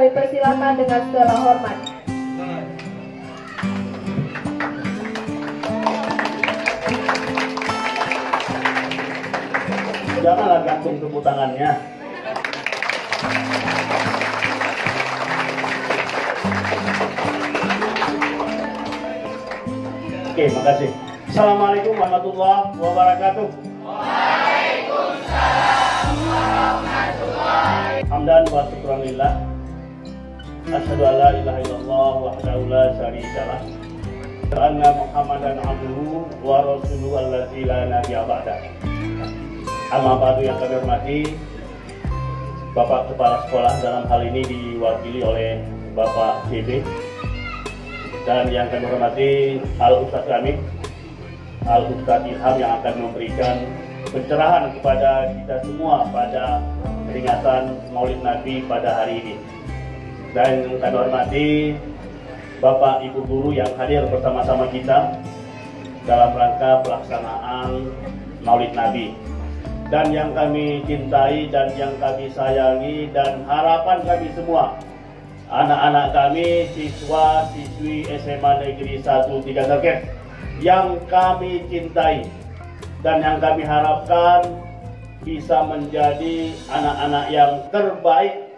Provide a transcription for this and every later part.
kami persilakan dengan segala hormat. Janganlah gantung tepuk tangannya. Oke, makasih. Assalamualaikum warahmatullahi wabarakatuh. Waalaikumsalam warahmatullahi. Hamdan wa syukranillah. Asyhadu an la ilaha illallah wahdahu la syarika lah. Wa anna Muhammadan abduhu wa rasuluhu allazi la nabiyya ba'da. Amma ba'du, yang kami hormati Bapak Kepala Sekolah, dalam hal ini diwakili oleh Bapak CB, dan yang kami hormati Al-Ustadz kami, Al-Ustadz Ilham, yang akan memberikan pencerahan kepada kita semua pada peringatan Maulid Nabi pada hari ini. Dan kami hormati Bapak Ibu Guru yang hadir bersama-sama kita dalam rangka pelaksanaan Maulid Nabi. Dan yang kami cintai dan yang kami sayangi, dan harapan kami semua, anak-anak kami, siswa-siswi SMA Negeri 1 Tiga Serkes yang kami cintai dan yang kami harapkan bisa menjadi anak-anak yang terbaik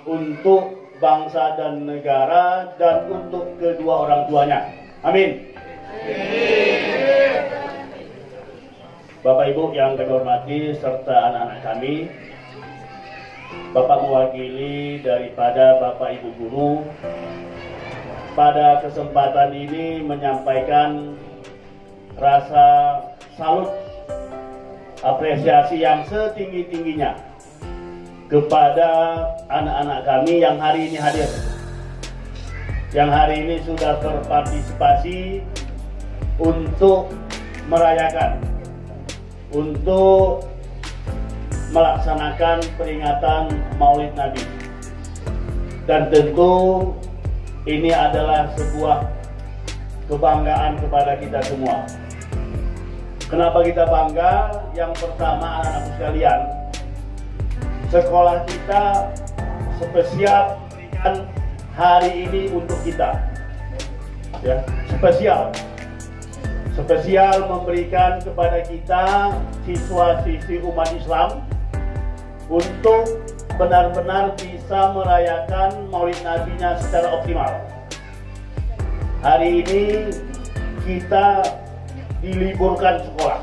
untuk bangsa dan negara dan untuk kedua orang tuanya. Amin. Bapak Ibu yang kami hormati serta anak-anak kami, Bapak mewakili daripada Bapak Ibu Guru pada kesempatan ini menyampaikan rasa salut, apresiasi yang setinggi-tingginya kepada anak-anak kami yang hari ini hadir, yang hari ini sudah berpartisipasi untuk merayakan, untuk melaksanakan peringatan Maulid Nabi. Dan tentu ini adalah sebuah kebanggaan kepada kita semua. Kenapa kita bangga? Yang pertama, anak-anak sekalian, sekolah kita spesial memberikan hari ini untuk kita, ya, spesial memberikan kepada kita siswa-siswi umat Islam untuk benar-benar bisa merayakan Maulid Nabi-nya secara optimal. Hari ini kita diliburkan sekolah.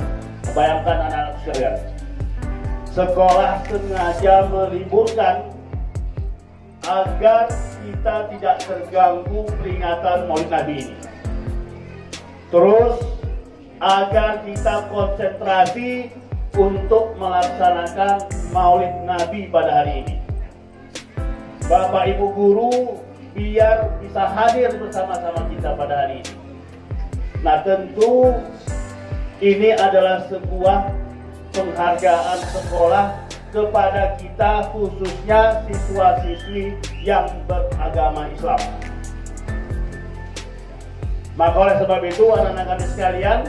Bayangkan anak-anak sekalian, sekolah sengaja meliburkan agar kita tidak terganggu peringatan Maulid Nabi ini. Terus agar kita konsentrasi untuk melaksanakan Maulid Nabi pada hari ini. Bapak Ibu Guru biar bisa hadir bersama-sama kita pada hari ini. Nah, tentu ini adalah sebuah penghargaan sekolah kepada kita, khususnya siswa-siswi yang beragama Islam. Maka oleh sebab itu, anak-anak kami sekalian,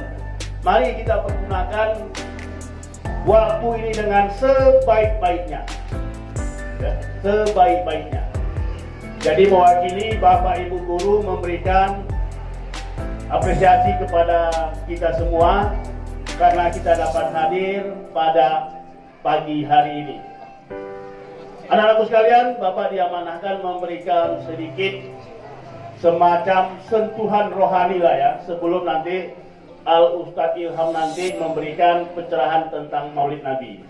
mari kita pergunakan waktu ini dengan sebaik-baiknya, ya, sebaik-baiknya. Jadi mewakili Bapak Ibu Guru memberikan apresiasi kepada kita semua karena kita dapat hadir pada pagi hari ini. Anak-anakku sekalian, Bapak diamanahkan memberikan sedikit semacam sentuhan rohani lah ya, sebelum nanti Al-Ustadz Ilham nanti memberikan pencerahan tentang Maulid Nabi.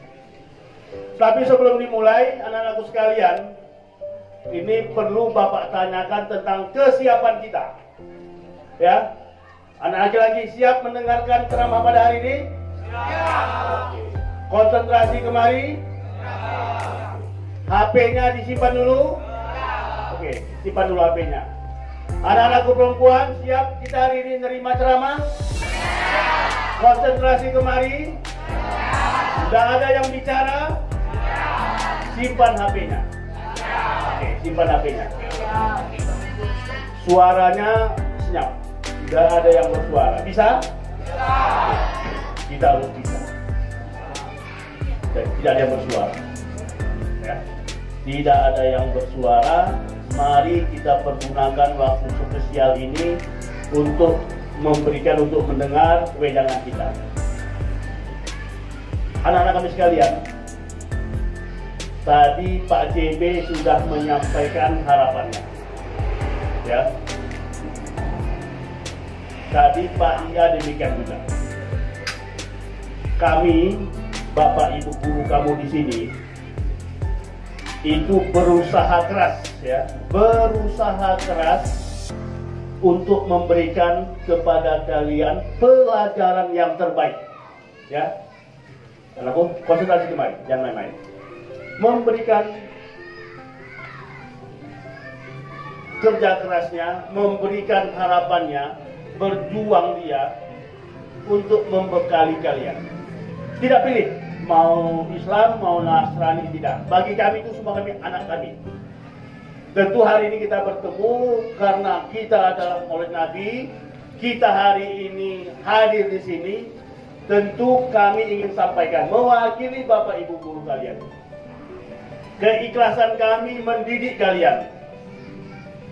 Tapi sebelum dimulai, anak-anakku sekalian, ini perlu Bapak tanyakan tentang kesiapan kita. Ya, anak laki-laki siap mendengarkan ceramah pada hari ini? Siap. Konsentrasi kemari? Siap. HP-nya disimpan dulu? Siap. Oke, simpan dulu HP-nya. Anak-anakku perempuan siap kita hari ini nerima ceramah? Siap. Konsentrasi kemari? Siap. Sudah ada yang bicara? Siap. Simpan HP-nya. Oke, simpan HP-nya. Suaranya senyap. Tidak ada yang bersuara. Bisa? Bisa. Kita harus bisa. Dan tidak ada yang bersuara. Ya. tidak ada yang bersuara. Mari kita pergunakan waktu spesial ini untuk mendengar kewenangan kita. Anak-anak kami sekalian, tadi Pak JB sudah menyampaikan harapannya, ya. Tadi Pak Ia demikian juga. Kami, Bapak Ibu guru kamu di sini, itu berusaha keras, ya, berusaha keras untuk memberikan kepada kalian pelajaran yang terbaik, ya. Anakku, konsentrasi kemarin, jangan main-main. Memberikan kerja kerasnya, memberikan harapannya, berjuang dia untuk membekali kalian. Tidak pilih mau Islam, mau Nasrani, tidak. Bagi kami itu semua kami anak kami. Tentu hari ini kita bertemu karena kita adalah Maulid Nabi. Kita hari ini hadir di sini. Tentu kami ingin sampaikan mewakili Bapak Ibu guru kalian. Keikhlasan kami mendidik kalian,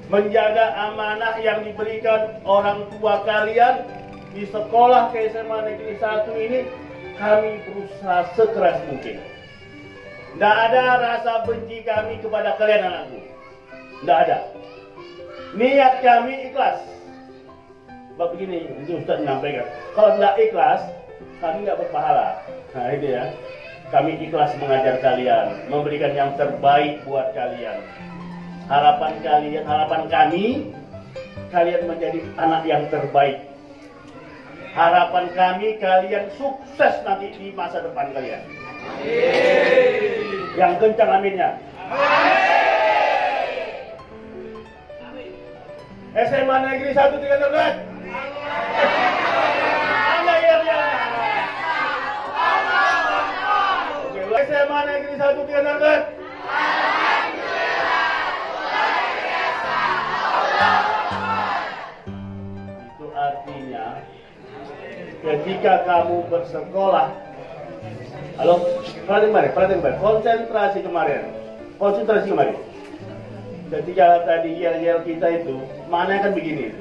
menjaga amanah yang diberikan orang tua kalian di sekolah ke SMA Negeri 1 ini. Kami berusaha sekeras mungkin. Tidak ada rasa benci kami kepada kalian anakku. Tidak ada. Niat kami ikhlas. Sebab begini, itu Ustaz menyampaikan. Kalau tidak ikhlas, kami nggak berpahala. Nah itu ya. Kami ikhlas mengajar kalian, memberikan yang terbaik buat kalian. Harapan kami, kalian menjadi anak yang terbaik. Harapan kami, kalian sukses nanti di masa depan kalian. Amin. Yang kencang aminnya. Amin. SMA Negeri 1 Tiga Nergat. SMA Negeri 1 Tiga Nergat. Itu artinya ketika kamu bersekolah, halo, perhatikan kemarin, konsentrasi kemarin. Ketika tadi yel-yel kita itu, mana kan begini itu.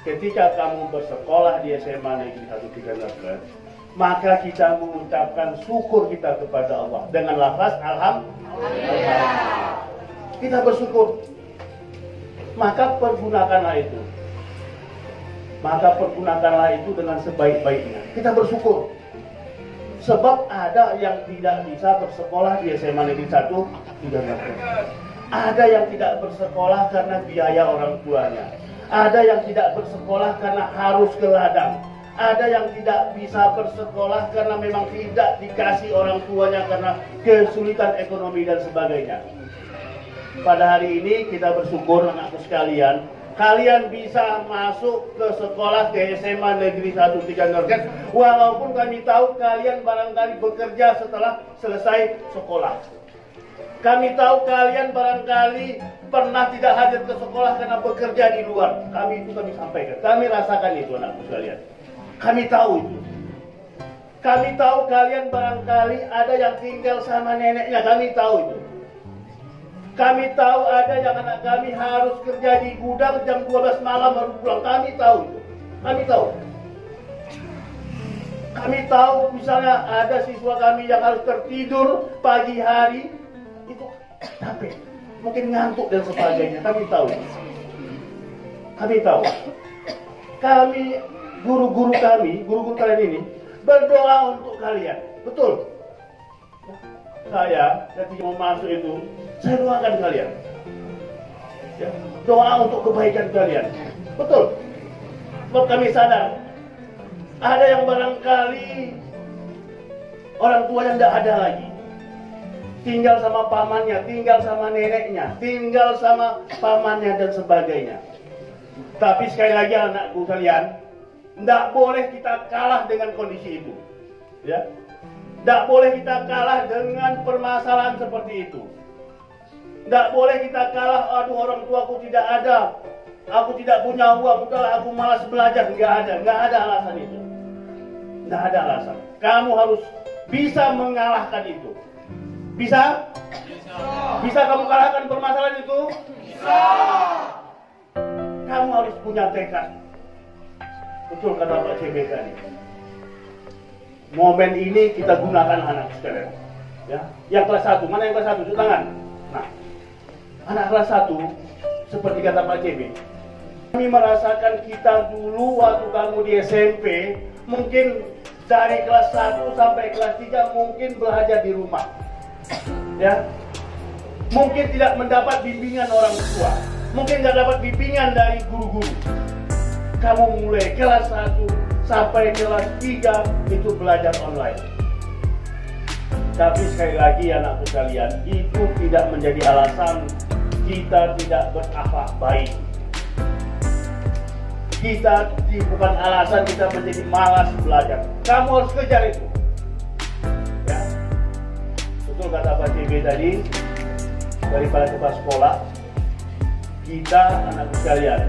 Ketika kamu bersekolah di SMA Negeri 1 Tiga Nergat, maka kita mengucapkan syukur kita kepada Allah dengan lafaz alhamdulillah. Kita bersyukur. Maka pergunakanlah itu. Dengan sebaik-baiknya. Kita bersyukur. Sebab ada yang tidak bisa bersekolah di SMA Negeri 1 Tiga Nergat. Ada yang tidak bersekolah karena biaya orang tuanya. Ada yang tidak bersekolah karena harus ke ladang. Ada yang tidak bisa bersekolah karena memang tidak dikasih orang tuanya karena kesulitan ekonomi dan sebagainya. Pada hari ini kita bersyukur anakku sekalian, kalian bisa masuk ke sekolah ke SMA Negeri 1 Tiga Nergat, walaupun kami tahu kalian barangkali bekerja setelah selesai sekolah. Kami tahu kalian barangkali pernah tidak hadir ke sekolah karena bekerja di luar. Kami sampaikan, kami rasakan itu anakku sekalian. Kami tahu itu. Kami tahu kalian barangkali ada yang tinggal sama neneknya. Kami tahu itu. Kami tahu ada yang anak kami harus kerja di gudang jam 12 malam baru pulang. Kami tahu itu. Kami tahu. Kami tahu misalnya ada siswa kami yang harus tertidur pagi hari. Itu capek. Mungkin ngantuk dan sebagainya. Kami tahu. Kami tahu. Kami guru-guru kalian ini berdoa untuk kalian. Betul. Saya ketika mau masuk itu, saya doakan kalian. Ya, doa untuk kebaikan kalian. Betul. Sebab kami sadar ada yang barangkali orang tua yang tidak ada lagi. Tinggal sama pamannya, tinggal sama neneknya, tinggal sama pamannya dan sebagainya. Tapi sekali lagi anakku kalian, tidak boleh kita kalah dengan kondisi itu, ya. Tidak boleh kita kalah dengan permasalahan seperti itu. Tidak boleh kita kalah, aduh orang tuaku tidak ada, aku tidak punya uang, udahlah aku malas belajar. Nggak ada alasan itu. Nggak ada alasan. Kamu harus bisa mengalahkan itu. Bisa? Bisa kamu kalahkan permasalahan itu? Bisa. Kamu harus punya tekad. Betul kata Pak CB tadi. Momen ini kita gunakan anak sekalian. Ya, yang kelas 1, mana yang kelas 1? Cuci tangan. Nah, anak kelas 1 seperti kata Pak CB. Kami merasakan kita dulu waktu kamu di SMP, mungkin dari kelas 1 sampai kelas 3 mungkin belajar di rumah. Ya. Mungkin tidak mendapat bimbingan orang tua. Mungkin tidak dapat bimbingan dari guru-guru. Kamu mulai kelas 1 sampai kelas 3 itu belajar online. Tapi sekali lagi anakku sekalian, itu tidak menjadi alasan kita tidak berakhlak baik. Kita bukan alasan kita menjadi malas belajar. Kamu harus kejar itu. Ya. Betul kata Pak CB tadi, daripada kepala sekolah, kita anakku sekalian,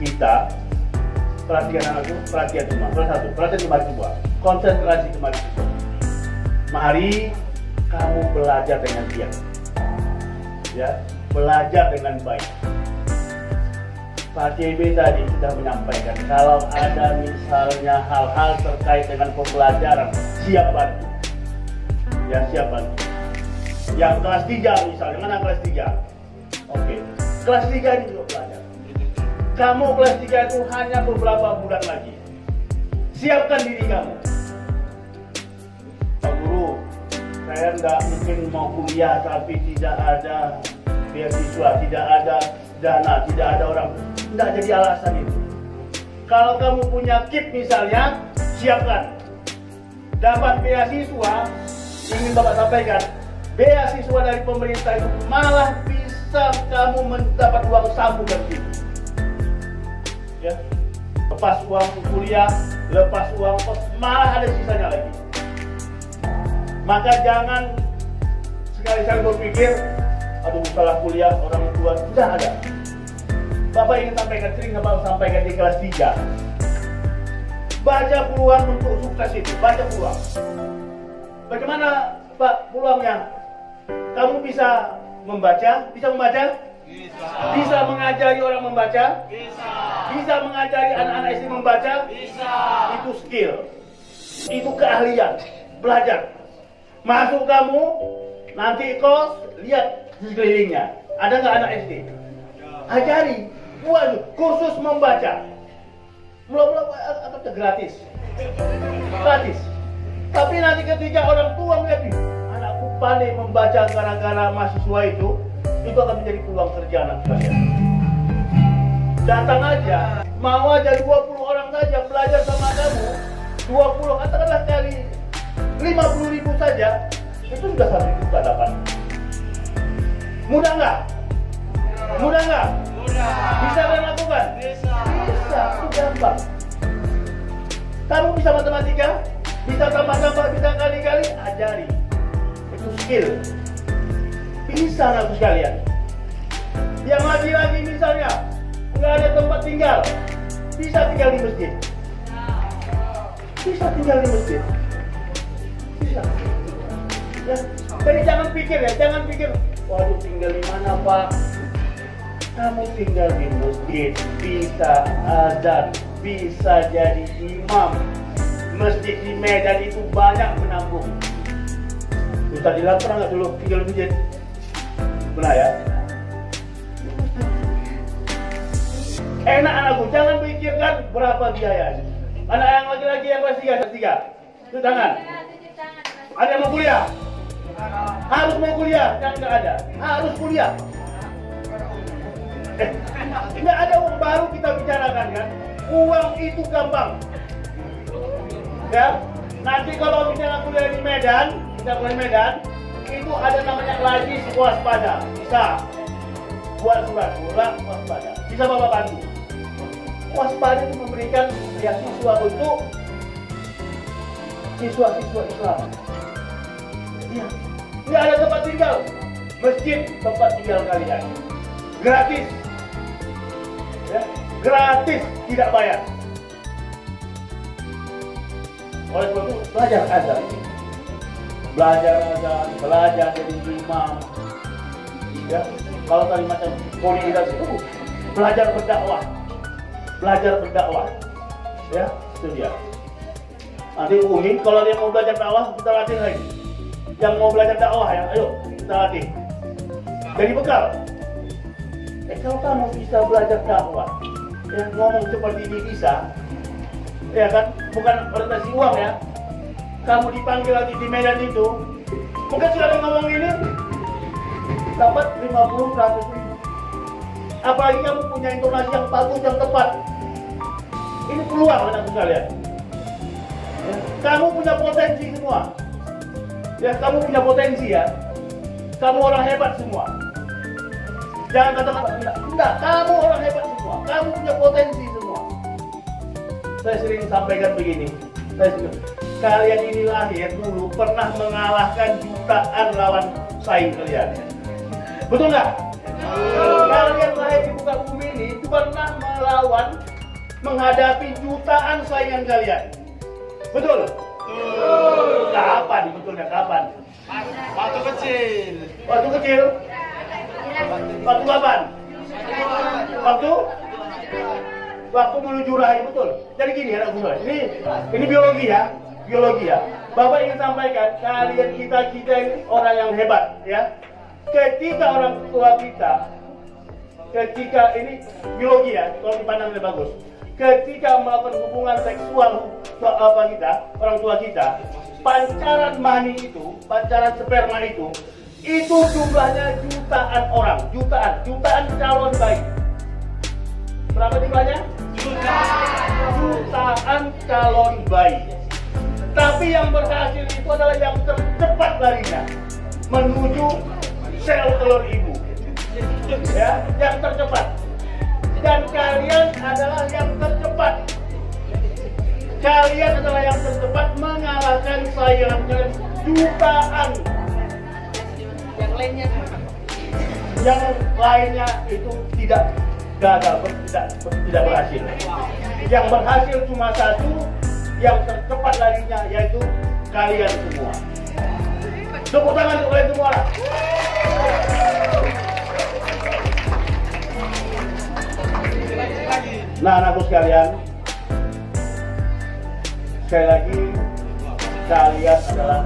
kita perhatian anakku, perhatian rumah, kelas 1, perhatian kembali semua, konsentrasi kembali semua. Mari kamu belajar dengan giat, ya, belajar dengan baik. Pak CB tadi sudah menyampaikan kalau ada misalnya hal-hal terkait dengan pembelajaran, siap bantu. Ya, siap bantu. Yang kelas 3 misalnya, mana kelas 3? Oke, kelas 3 ini juga belajar. Kamu kelas 3 itu hanya beberapa bulan lagi. Siapkan diri kamu. Pak Guru, saya nggak mungkin mau kuliah tapi tidak ada beasiswa, tidak ada dana, tidak ada orang. Nggak jadi alasan itu. Kalau kamu punya KIP misalnya, siapkan. Dapat beasiswa, ingin Bapak sampaikan, beasiswa dari pemerintah itu malah bisa kamu mendapat uang saku dari situ. Ya, lepas uang kuliah, lepas uang kos, malah ada sisanya lagi. Maka jangan sekali-sekali berpikir, aduh setelah kuliah orang tua sudah ada. Bapak ingin sampaikan, sering Bapak sampaikan di kelas 3. Baca peluang untuk sukses itu, baca peluang. Bagaimana Pak peluangnya? Kamu bisa membaca? Bisa membaca? Bisa. Bisa mengajari orang membaca? Bisa. Bisa mengajari anak-anak SD membaca? Bisa. Itu skill. Itu keahlian. Belajar. Masuk kamu, nanti kos, lihat di sekelilingnya. Ada nggak anak SD? Ajari. Waduh, kursus membaca. Mula-mula atau gratis. Gratis. Tapi nanti ketika orang tua melihat, anakku pandai membaca gara-gara mahasiswa itu akan menjadi peluang kerja anak kalian. Datang aja, mau aja 20 orang saja belajar sama kamu, 20 katakanlah kali 50.000 saja, itu sudah 1 juta dapat. Mudah nggak? Mudah nggak? Mudah. Bisa kalian lakukan? Bisa. Bisa, itu gampang. Kamu bisa matematika? Bisa tambah-tambah, bisa kali-kali, ajari. Itu skill. Bisa anakku sekalian. Yang lagi-lagi misalnya nggak ada tempat tinggal, bisa tinggal di masjid. Bisa tinggal di masjid. Bisa. Ya. Jadi jangan pikir ya, jangan pikir, waduh tinggal di mana Pak? Kamu tinggal di masjid, bisa azan, bisa jadi imam. Masjid di Medan itu banyak menampung. Ustaz Ilham pernah nggak dulu tinggal di masjid? Pernah ya? Enak anakku, jangan pikirkan berapa biaya. Anak yang laki-laki yang kelas 3, cuci tangan. Ada yang mau kuliah? Harus mau kuliah? Kan nggak ada. Harus kuliah. Nggak ada uang baru kita bicarakan kan? Uang itu gampang. Ya, nanti kalau misalnya kuliah di Medan, kita kuliah di Medan, itu ada namanya lagi waspada. Bisa buat surat waspada. Bisa Bapak bantu. Waspada itu memberikan beasiswa untuk siswa-siswa Islam. Iya, nggak ada tempat tinggal. Masjid tempat tinggal kalian. Gratis. Ya, gratis, tidak bayar. Oleh sebab itu belajar azan, belajar jadi imam, Ya, kalau tadi macam politik itu belajar berdakwah, ya itu dia. Nanti Umi kalau dia mau belajar dakwah kita latih lagi. Yang mau belajar dakwah ya, ayo kita latih. Jadi bekal. Kalau kamu bisa belajar dakwah, ya ngomong seperti ini bisa, ya kan? Bukan orientasi uang ya. Kamu dipanggil lagi di Medan itu, mungkin sekali ngomong ini dapat 50-100 ribu. Apalagi kamu punya intonasi yang bagus, yang tepat. Ini peluang anak sekalian. Ya, kamu punya potensi semua. Ya, kamu punya potensi ya. Kamu orang hebat semua. Jangan katakan enggak, kamu orang hebat semua. Kamu punya potensi semua. Saya sering sampaikan begini. Kalian ini lahir dulu pernah mengalahkan jutaan lawan saing kalian. Betul nggak? Kalian lahir di muka bumi ini pernah menghadapi jutaan saingan kalian. Betul? Kapan? Betulnya kapan? Waktu kecil. Waktu kecil? Waktu kapan? Waktu menuju rahim, betul. Jadi gini anak buah, ini biologi ya. Bapak ingin sampaikan, kita ini orang yang hebat ya. Ketika orang tua ketika ini biologi ya, kalau dipandang lebih bagus. Ketika melakukan hubungan seksual orang tua kita, pancaran mani itu, pancaran sperma itu jumlahnya jutaan orang, jutaan calon bayi. Berapa jumlahnya? Jutaan calon bayi. Tapi yang berhasil itu adalah yang tercepat larinya menuju sel telur ibu. Ya, yang tercepat. Dan kalian adalah yang tercepat. Kalian adalah yang tercepat mengalahkan saingan kalian jutaan. Yang lainnya itu tidak gagal, tidak berhasil. Yang berhasil cuma satu, yang tercepat larinya yaitu kalian semua. Tepuk tangan untuk kalian semua. Nah, anakku sekalian, sekali lagi kalian adalah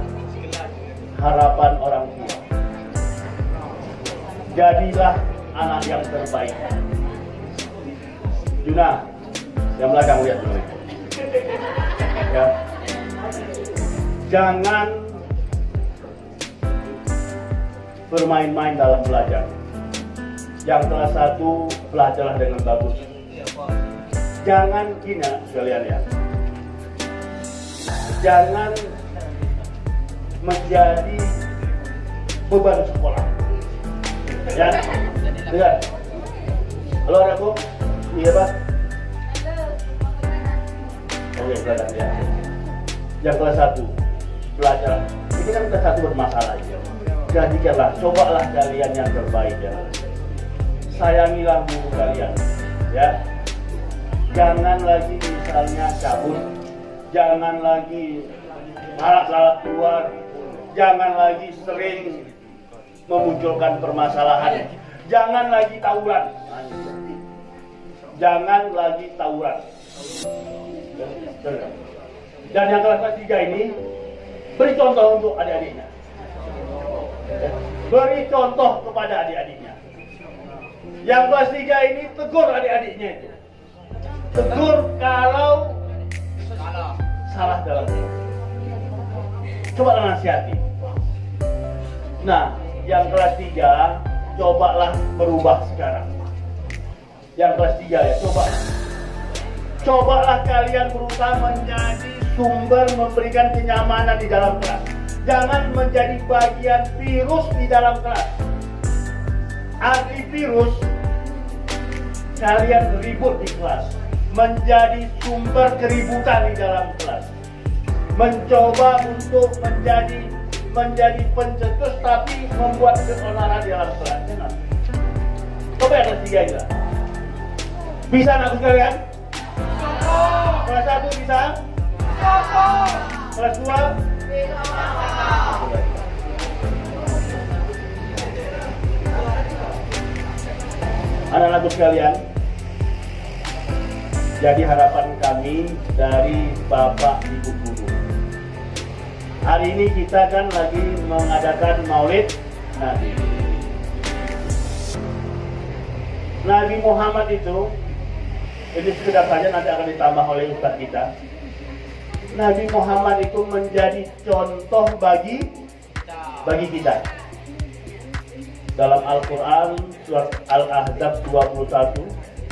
harapan orang tua. Jadilah anak yang terbaik. Juna, yang belakang lihat dulu. Ya. Jangan bermain-main dalam belajar. Yang kelas 1 belajarlah dengan bagus. Jangan gini sekalian ya. Jangan menjadi beban sekolah. Ya, dengar. Halo anakku, iya Pak. Oke, belajar ya. Yang kelas 1 belajar. Ini kan kelas 1 bermasalah ya. Jadikanlah, cobalah kalian yang terbaik ya. Sayangilah guru kalian, ya. Jangan lagi misalnya cabut, jangan lagi malas keluar, jangan lagi sering memunculkan permasalahan, jangan lagi tawuran. Dan yang kelas 3 ini beri contoh untuk adik-adiknya. Beri contoh kepada adik-adiknya. Yang kelas 3 ini tegur adik-adiknya itu. Tegur kalau salah dalam itu. Coba nasihati. Nah, yang kelas 3 cobalah berubah sekarang. Yang kelas 3 ya, cobalah kalian berusaha menjadi sumber memberikan kenyamanan di dalam kelas. Jangan menjadi bagian virus di dalam kelas. Arti virus, kalian ribut di kelas, menjadi sumber keributan di dalam kelas, mencoba untuk menjadi pencetus tapi membuat keonaran di dalam kelas. Coba yang kelas 3 itu. Bisa anakku sekalian? Kelas 1 bisa? Kelas 2? Anak-anakku sekalian, jadi harapan kami dari Bapak Ibu Guru. Hari ini kita kan lagi mengadakan Maulid Nabi. Nabi Muhammad itu, ini sekedar saja nanti akan ditambah oleh Ustaz kita. Nabi Muhammad itu menjadi contoh bagi kita. Dalam Al-Quran surat Al-Ahzab 21,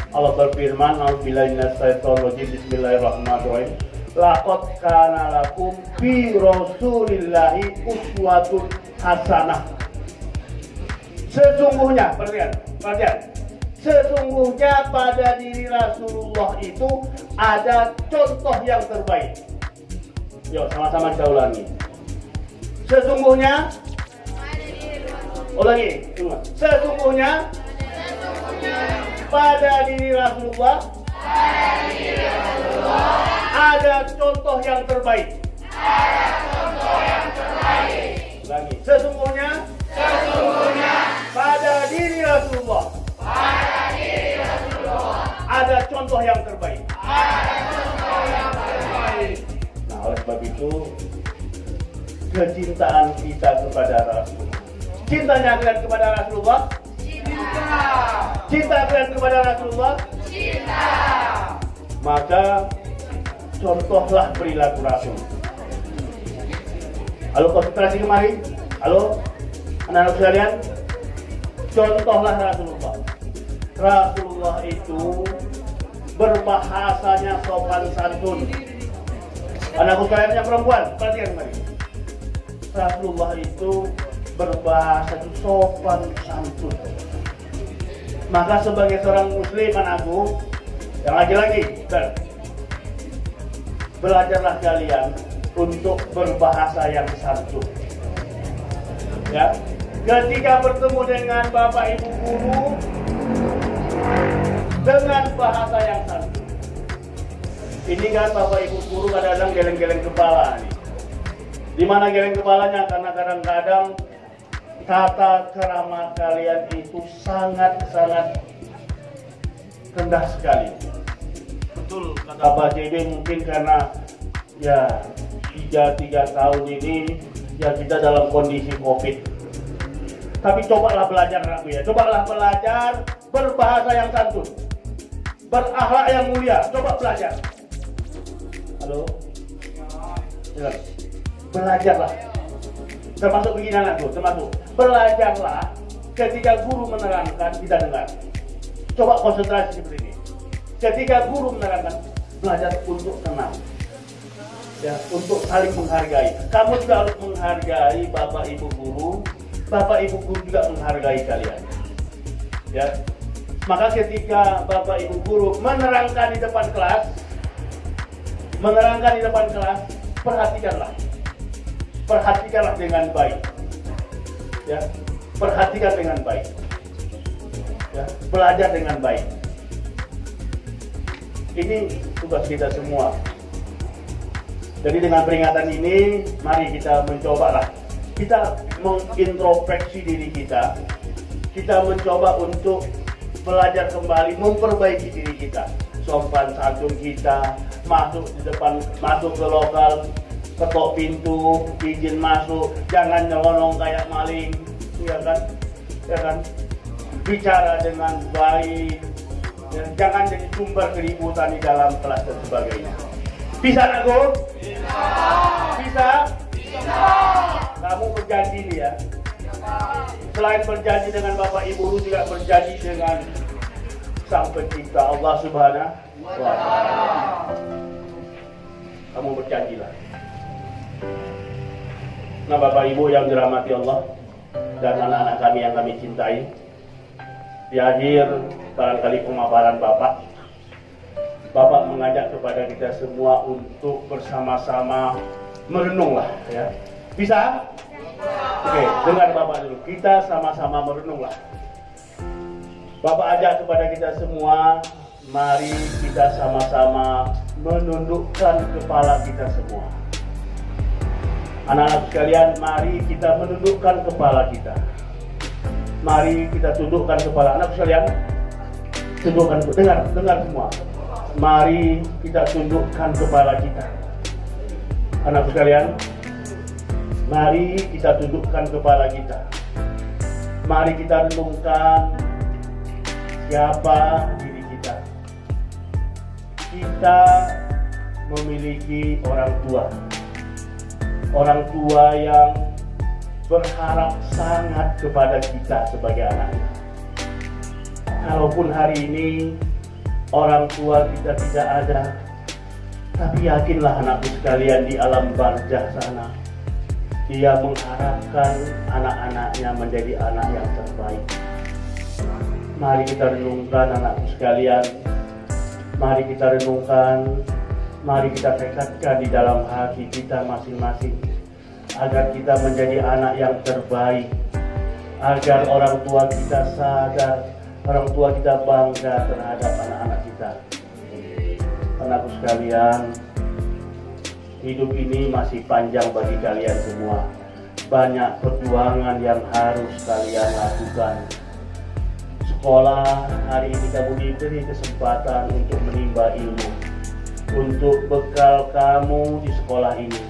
Allah berfirman, "A'udzubillahi minasyaitonirrajim, bismillahirrahmanirrahim. Laqad kana lakum fi Rasulillahi uswatun hasanah." Sesungguhnya, perhatian. Sesungguhnya pada diri Rasulullah itu ada contoh yang terbaik. Yuk, sama-sama kita ulangi. Sesungguhnya, ulangi, sesungguhnya pada diri Rasulullah ada contoh yang terbaik. Ulangi, sesungguhnya pada diri Rasulullah ada contoh yang terbaik. Nah, oleh sebab itu kecintaan kita kepada Rasulullah. Cintanya kalian kepada Rasulullah? Cinta kalian kepada Rasulullah? Maka contohlah perilaku Rasul. Halo, konsentrasi kemari. Halo, anak-anak sekalian. Contohlah Rasulullah. Rasulullah itu berbahasanya sopan santun. Anakku sekalian yang perempuan, perhatikan kemari. Rasulullah itu berbahasa sopan santun. Maka sebagai seorang muslim, anakku yang laki-laki, belajarlah kalian untuk berbahasa yang santun. Ya, ketika bertemu dengan Bapak Ibu guru dengan bahasa yang santun. Ini kan Bapak Ibu guru kadang-kadang geleng-geleng kepala nih. Di mana geleng kepalanya? Karena kadang-kadang tata kerama kalian itu sangat-sangat rendah sekali. Betul kata Pak JB, mungkin karena ya 3 tahun ini ya kita dalam kondisi COVID. Tapi cobalah belajar aku ya, cobalah belajar berbahasa yang santun, berakhlak yang mulia, coba belajar. Halo, ya. Belajarlah. Termasuk begini anakku, termasuk belajarlah ketika guru menerangkan kita dengar. Coba konsentrasi seperti ini. Ketika guru menerangkan, belajar untuk tenang, ya, untuk saling menghargai. Kamu juga harus menghargai Bapak Ibu guru. Bapak Ibu guru juga menghargai kalian. Ya, maka ketika Bapak Ibu guru menerangkan di depan kelas, perhatikanlah dengan baik. Ya, perhatikan dengan baik. Ya, belajar dengan baik. Ini tugas kita semua. Jadi dengan peringatan ini, mari kita mencobalah. Kita mengintrospeksi diri kita. Kita mencoba untuk belajar kembali, memperbaiki diri kita. Sopan santun kita, masuk di depan, masuk ke lokal, ketok pintu, izin masuk, jangan nyelonong kayak maling, ya kan? Ya kan? Bicara dengan baik, dan jangan jadi sumber keributan di dalam kelas dan sebagainya. Bisa aku? Bisa? Kamu berjanji nih ya. Selain berjanji dengan Bapak Ibu, juga berjanji dengan Sang Pencipta Allah Subhanahu wa Ta'ala. Kamu berjanjilah. Nah, Bapak Ibu yang dirahmati Allah dan anak-anak kami yang kami cintai, di akhir barangkali pemaparan Bapak mengajak kepada kita semua untuk bersama-sama merenunglah, ya. Bisa? Oke, dengar Bapak dulu. Kita sama-sama merenunglah. Bapak ajak kepada kita semua, mari kita sama-sama menundukkan kepala kita semua. Anak-anak sekalian, mari kita menundukkan kepala kita. Mari kita tundukkan kepala. Anak sekalian, tundukkan, dengar semua. Mari kita tundukkan kepala kita. Anak sekalian, mari kita tundukkan kepala kita. Mari kita renungkan siapa diri kita. Kita memiliki orang tua yang berharap sangat kepada kita sebagai anaknya. Kalaupun hari ini orang tua kita tidak ada, tapi yakinlah anakku sekalian, di alam barzah sana dia mengharapkan anak-anaknya menjadi anak yang terbaik. Mari kita renungkan anakku sekalian, mari kita renungkan, mari kita tekadkan di dalam hati kita masing-masing agar kita menjadi anak yang terbaik, agar orang tua kita sadar, orang tua kita bangga terhadap anak-anak kita. Anakku sekalian, hidup ini masih panjang bagi kalian semua. Banyak perjuangan yang harus kalian lakukan. Sekolah, hari ini kamu diberi kesempatan untuk menimba ilmu, untuk bekal kamu di sekolah ini.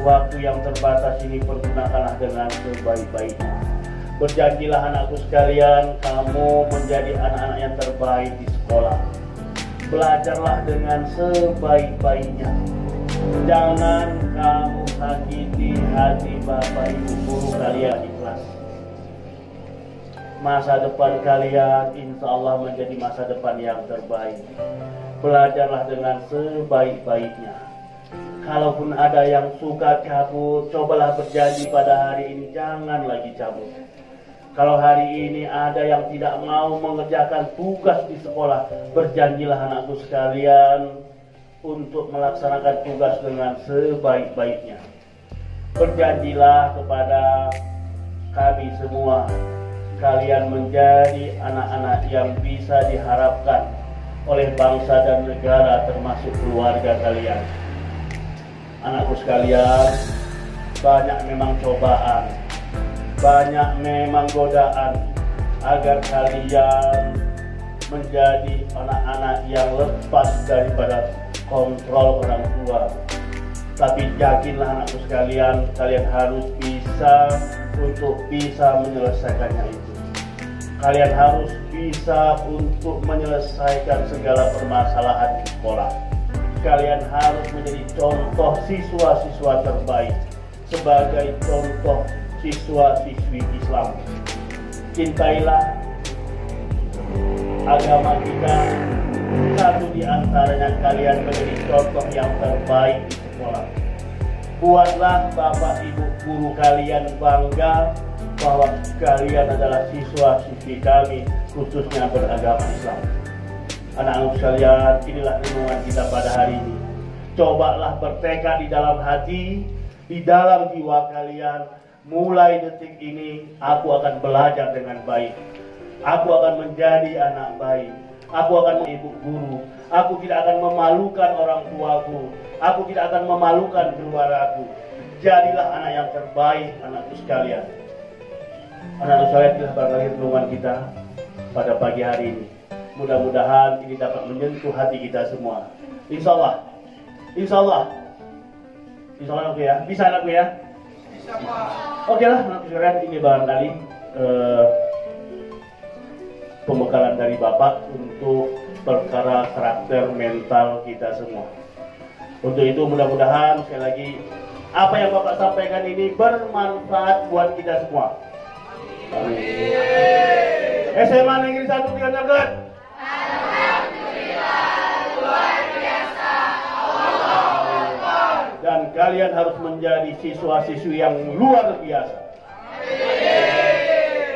Waktu yang terbatas ini pergunakanlah dengan sebaik-baiknya. Berjanjilah anakku sekalian, kamu menjadi anak-anak yang terbaik di sekolah. Belajarlah dengan sebaik-baiknya. Jangan kamu sakiti hati bapak ibu guru kalian di kelas. Masa depan kalian insya Allah menjadi masa depan yang terbaik. Belajarlah dengan sebaik-baiknya. Kalaupun ada yang suka cabut, cobalah berjanji pada hari ini jangan lagi cabut. Kalau hari ini ada yang tidak mau mengerjakan tugas di sekolah, berjanjilah anakku sekalian untuk melaksanakan tugas dengan sebaik-baiknya. Berjanjilah kepada kami semua, kalian menjadi anak-anak yang bisa diharapkan oleh bangsa dan negara termasuk keluarga kalian. Anakku sekalian, banyak memang cobaan, banyak memang godaan agar kalian menjadi anak-anak yang lepas daripada kontrol orang tua. Tapi yakinlah anakku sekalian, kalian harus bisa untuk bisa menyelesaikannya itu. Kalian harus bisa untuk menyelesaikan segala permasalahan di sekolah. Kalian harus menjadi contoh siswa-siswa terbaik, sebagai contoh siswa-siswi Islam. Cintailah agama kita. Satu di antaranya kalian menjadi contoh yang terbaik di sekolah. Buatlah bapak ibu guru kalian bangga bahwa kalian adalah siswa-siswi kami, khususnya beragama Islam. Anak-anak sekalian, inilah renungan kita pada hari ini. Cobalah bertekad di dalam hati, di dalam jiwa kalian. Mulai detik ini, aku akan belajar dengan baik. Aku akan menjadi anak baik. Aku akan menjadi ibu guru. Aku tidak akan memalukan orang tuaku. Aku tidak akan memalukan keluargaku. Jadilah anak yang terbaik, anakku sekalian. Anak-anak sekalian, inilah barangkali renungan kita pada pagi hari ini. Mudah-mudahan ini dapat menyentuh hati kita semua. Insya Allah, insya Allah, insya Allah anakku ya, bisa anakku ya. Bisa Pak. Oke lah, anakku sekalian, ini barangkali pembekalan dari Bapak untuk perkara karakter mental kita semua. Untuk itu mudah-mudahan sekali lagi apa yang Bapak sampaikan ini bermanfaat buat kita semua. Amin. SMA Negeri 1 Tiga Nyaget. Dan kalian harus menjadi siswa-siswi yang luar biasa.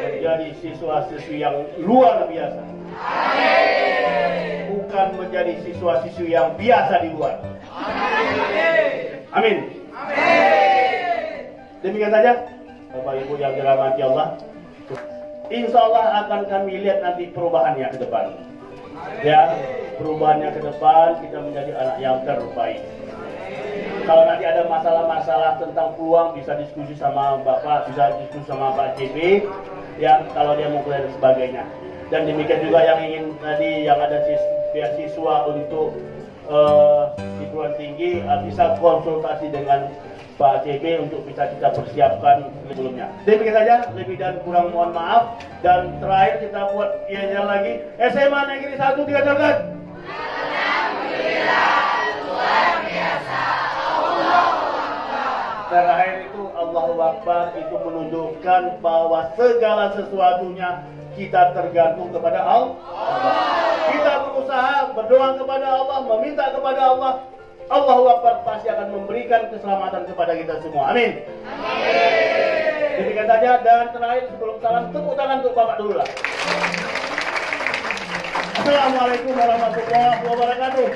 Menjadi siswa-siswi yang luar biasa. Bukan menjadi siswa-siswi yang biasa di luar. Amin. Demikian saja, Bapak Ibu yang dirahmati Allah. Insya Allah akan kami lihat nanti perubahannya ke depan. Ya, perubahannya ke depan kita menjadi anak yang terbaik. Kalau nanti ada masalah-masalah tentang peluang, bisa diskusi sama Bapak, bisa diskusi sama Pak JP, ya kalau dia mau kuliah dan sebagainya. Dan demikian juga yang ingin tadi yang ada beasiswa untuk di perguruan tinggi bisa konsultasi dengan Pak CB untuk bisa kita persiapkan sebelumnya. Demikian saja, lebih dan kurang mohon maaf. Dan terakhir kita buat ianya lagi. SMA Negeri 1 dikatakan. Alhamdulillah, luar biasa. Terakhir itu Allahu Akbar itu menunjukkan bahwa segala sesuatunya kita tergantung kepada Allah. Kita berusaha berdoa kepada Allah, meminta kepada Allah. Allahu Akbar pasti akan memberikan keselamatan kepada kita semua. Amin. Amin. Demikian saja dan terakhir sebelum salam tepuk tangan untuk Bapak dulu lah. Assalamualaikum warahmatullahi wabarakatuh.